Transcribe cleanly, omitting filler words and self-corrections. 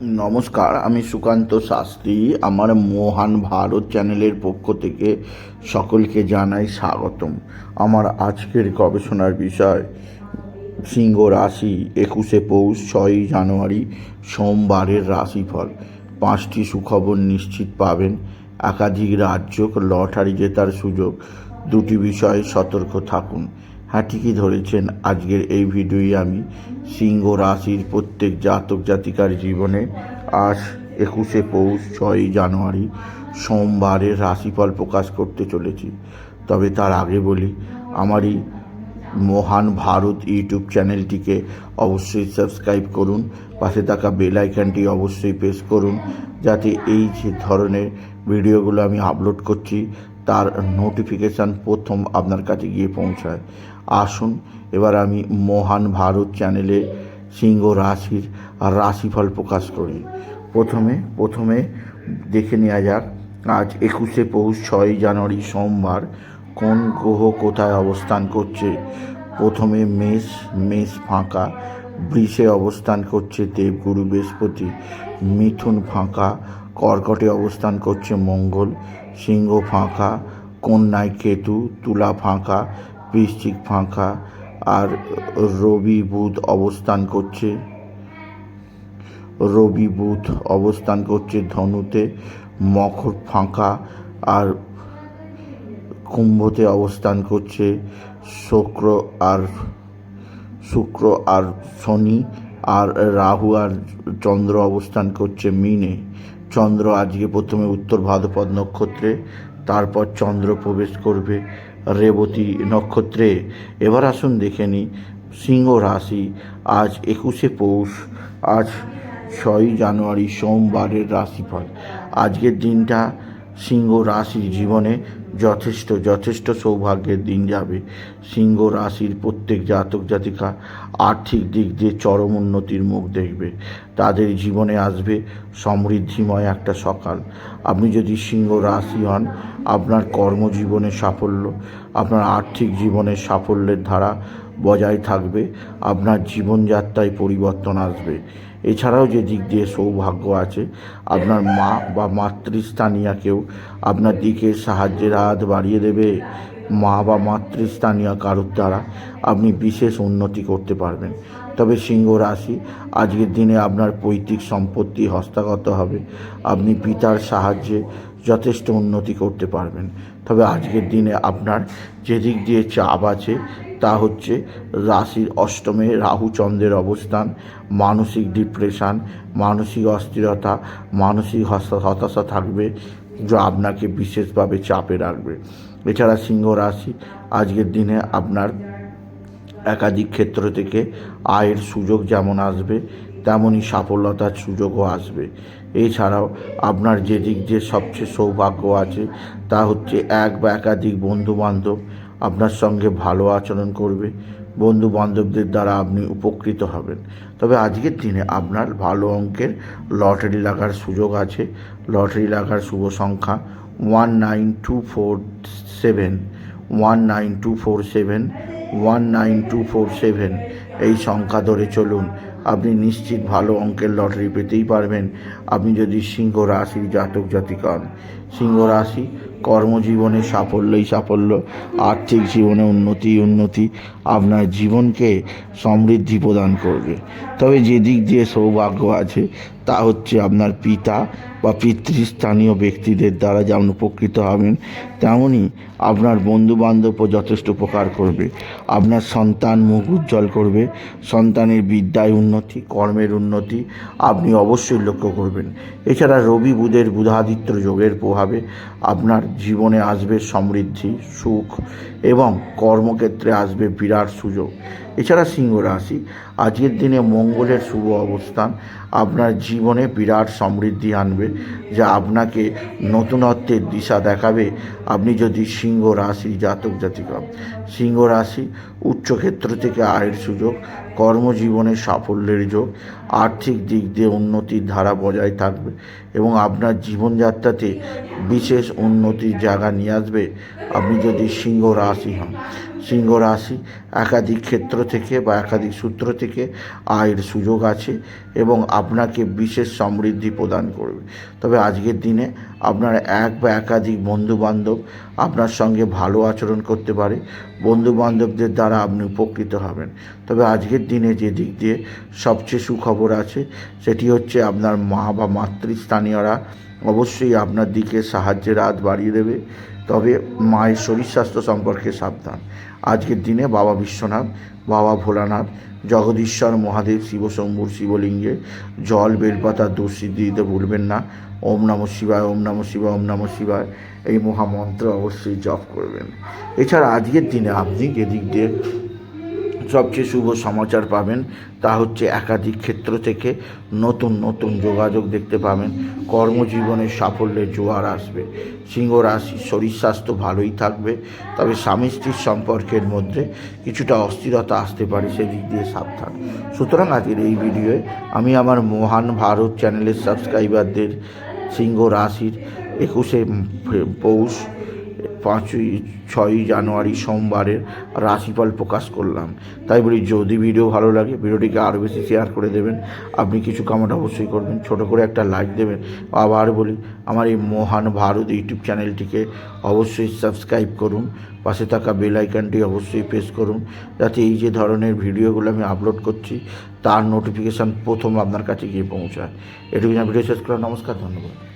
নমস্কার, আমি সুকান্ত শাস্ত্রী। আমার মহান ভারত চ্যানেলের পক্ষ থেকে সকলকে জানাই স্বাগতম। আমার আজকের গবেষণার বিষয় সিংহ রাশি 21শে পৌষ 6ই জানুয়ারি সোমবারের রাশিফল। 5টি সুখবর নিশ্চিত পাবেন, একাধিক রাজ্য লটারি জেতার সুযোগ, 2টি বিষয়ে সতর্ক থাকুন। হ্যাঁ, ঠিকই ধরেছেন। আজকের এই ভিডিওয়ে আমি সিংহ রাশির প্রত্যেক জাতক জাতিকার জীবনে আজ 21শে পৌষ 6ই জানুয়ারি সোমবারের রাশিফল প্রকাশ করতে চলেছি। তবে তার আগে বলি, আমারই মহান ভারত ইউটিউব চ্যানেলটিকে অবশ্যই সাবস্ক্রাইব করুন, পাশে থাকা বেল আইকনটি অবশ্যই প্রেস করুন, যাতে এই যে ধরনের ভিডিওগুলো আমি আপলোড করছি তার নোটিফিকেশান প্রথম আপনার কাছে গিয়ে পৌঁছায়। আসুন এবার আমি মহান ভারত চ্যানেলে সিংহ রাশির রাশিফল প্রকাশ করি। প্রথমে দেখে নেওয়া যাক আজ 21শে পৌষ 6ই জানুয়ারি সোমবার কোন গ্রহ কোথায় অবস্থান করছে। প্রথমে মেষ ফাঁকা, বৃষে অবস্থান করছে দেবগুরু বৃহস্পতি, মিথুন ফাঁকা, কর্কটে অবস্থান করছে মঙ্গল, সিংহ ফাঁকা, কন্যায় কেতু, তুলা ফাঁকা, বৃশ্চিক ফাঁকা, আর রবি বুধ অবস্থান করছে ধনুতে, মকর ফাঁকা, আর কুম্ভতে অবস্থান করছে শুক্র আর শনি, আর রাহু আর চন্দ্র অবস্থান করছে মীনে। চন্দ্র আজকে প্রথমে উত্তর ভাদ্রপদ নক্ষত্রে, তারপর চন্দ্র প্রবেশ করবে রেবতী নক্ষত্রে। এবার আসুন দেখে নিই সিংহ রাশি আজ 21শে পৌষ আজ 6ই জানুয়ারি সোমবারের রাশিফল। আজকের দিনটা সিংহ রাশির জীবনে যথেষ্ট সৌভাগ্যের দিন যাবে। সিংহ রাশির প্রত্যেক জাতক জাতিকা আর্থিক দিক দিয়ে চরম উন্নতির মুখ দেখবে। তাদের জীবনে আসবে সমৃদ্ধিময় একটা সকাল। আপনি যদি সিংহ রাশি হন, আপনার কর্মজীবনে সাফল্য, আপনার আর্থিক জীবনের সাফল্যের ধারা বজায় থাকবে। আপনার জীবনযাত্রায় পরিবর্তন আসবে। এছাড়াও যে দিক দিয়ে সৌভাগ্য আছে, আপনার মা বা মাতৃস্থানীয় কেউ আপনার দিকে সাহায্যের হাত বাড়িয়ে দেবে। মা বা মাতৃস্থানীয় কারোর দ্বারা আপনি বিশেষ উন্নতি করতে পারবেন। তবে সিংহ রাশি আজকের দিনে আপনার পৈতৃক সম্পত্তি হস্তগত হবে। আপনি পিতার সাহায্যে যথেষ্ট উন্নতি করতে পারবেন। তবে আজকের দিনে আপনার যে দিক দিয়ে চাপ আছে তা হচ্ছে রাশির অষ্টমে রাহু চন্দ্রের অবস্থান, মানসিক ডিপ্রেশন, মানসিক অস্থিরতা, মানসিক হতাশা থাকবে, যা আপনাকে বিশেষভাবে চাপে রাখবে। এছাড়া সিংহ রাশি আজকের দিনে আপনার একাধিক ক্ষেত্র থেকে আয়ের সুযোগ যেমন আসবে, তেমনই সফলতার সুযোগও আসবে। এছাড়াও আপনার যে দিক দিয়ে সবচেয়ে সৌভাগ্য আছে তা হচ্ছে এক বা একাধিক বন্ধুবান্ধব আপনার সঙ্গে ভালো আচরণ করবে। বন্ধু বান্ধবদের দ্বারা আপনি উপকৃত হবেন। তবে আজকের দিনে আপনার ভালো অঙ্কের লটারি লাগার সুযোগ আছে। লটারি লাগার শুভ সংখ্যা 19247, 19247, 19247। এই সংখ্যা ধরে চলুন, আপনি নিশ্চিত ভালো অঙ্কের লটারি পেতেই পারবেন আপনি যদি সিংহ রাশির জাতক জাতিকা হন। সিংহ রাশি কর্মজীবনে সাফল্য, আর্থিক জীবনে উন্নতি আপনার জীবনকে সমৃদ্ধি প্রদান করবে। তবে যে দিক দিয়ে সৌভাগ্য আছে তা হচ্ছে আপনার পিতা বা পিতৃস্থানীয় ব্যক্তিদের দ্বারা যেমন উপকৃত হবেন, তেমনই আপনার বন্ধুবান্ধবও যথেষ্ট উপকার করবে। আপনার সন্তান মুখ উজ্জ্বল করবে। সন্তানের বিদ্যায় উন্নতি, কর্মের উন্নতি আপনি অবশ্যই লক্ষ্য করবেন। এছাড়া রবি বুধের বুধাদিত্য যোগের প্রভাবে আপনার জীবনে আসবে সমৃদ্ধি, সুখ এবং কর্মক্ষেত্রে আসবে বিরাট সুযোগ। এছাড়া সিংহ রাশি আজকের দিনে মঙ্গলের শুভ অবস্থান আপনার জীবনে বিরাট সমৃদ্ধি আনবে, যা আপনাকে নতুনত্বের দিশা দেখাবে। আপনি যদি সিংহ রাশি জাতক জাতিকা। সিংহ রাশি উচ্চক্ষেত্র থেকে আয়ের সুযোগ, কর্মজীবনে সাফল্যের যোগ, আর্থিক দিক দিয়ে উন্নতির ধারা বজায় থাকবে এবং আপনার জীবনযাত্রাতে বিশেষ উন্নতির জায়গা নিয়ে আসবে আপনি যদি সিংহ রাশি হন। সিংহ রাশি, একাধিক ক্ষেত্র থেকে বা একাধিক সূত্র থেকে আয়ের সুযোগ আছে এবং আপনাকে বিশেষ সমৃদ্ধি প্রদান করবে। তবে আজকের দিনে আপনার এক বা একাধিক বন্ধুবান্ধব আপনার সঙ্গে ভালো আচরণ করতে পারে, বন্ধুবান্ধবদের দ্বারা আপনি উপকৃত হবেন। তবে আজকের দিনে যে দিক দিয়ে সবচেয়ে সুখবর আছে সেটি হচ্ছে আপনার মা বা মাতৃস্থানীয়রা অবশ্যই আপনার দিকে সাহায্যের হাত বাড়িয়ে দেবে। তবে মায়ের শরীর স্বাস্থ্য সম্পর্কে সাবধান। আজকের দিনে বাবা বিশ্বনাথ, বাবা ভোলানাথ, জগদীশ্বর মহাদেব শিবশম্ভুর শিবলিঙ্গে জল বেলপাতা দুঃসিদ্ধি দিতে ভুলবেন না। ওম নমঃ শিবায়, ওম নমঃ শিবায়, ওম নমঃ শিবায় এই মহামন্ত্র অবশ্যই জপ করবেন। এছাড়া আজকের দিনে আপনি যে দিক দিয়ে সবচেয়ে শুভ সমাচার পাবেন তা হচ্ছে একাধিক ক্ষেত্র থেকে নতুন নতুন যোগাযোগ দেখতে পাবেন, কর্মজীবনে সাফল্যের জোয়ার আসবে। সিংহ রাশি, শরীর স্বাস্থ্য ভালোই থাকবে, তবে স্বামী স্ত্রীর সম্পর্কের মধ্যে কিছুটা অস্থিরতা আসতে পারে, সেদিক দিয়ে সাবধান। সুতরাং আজকের এই ভিডিওয়ে আমি আমার মহান ভারত চ্যানেলের সাবস্ক্রাইবারদের সিংহ রাশির 21শে পৌষ 6ই জানুয়ারি সোমবারের রাশিফল প্রকাশ করলাম। তাই বলি, যদি ভিডিও ভালো লাগে ভিডিওটিকে আরও বেশি শেয়ার করে দেবেন। আপনি কিছু কমেন্ট অবশ্যই করবেন, ছোট করে একটা লাইক দেবেন। আবার বলি, আমার এই মহান ভারত ইউটিউব চ্যানেলটিকে অবশ্যই সাবস্ক্রাইব করুন, পাশে থাকা বেল আইকনটি অবশ্যই প্রেস করুন, যাতে এই যে ধরনের ভিডিওগুলো আমি আপলোড করছি তার নোটিফিকেশান প্রথম আপনার কাছে গিয়ে পৌঁছায়। এটুকু ভিডিও শেষ করা। নমস্কার, ধন্যবাদ।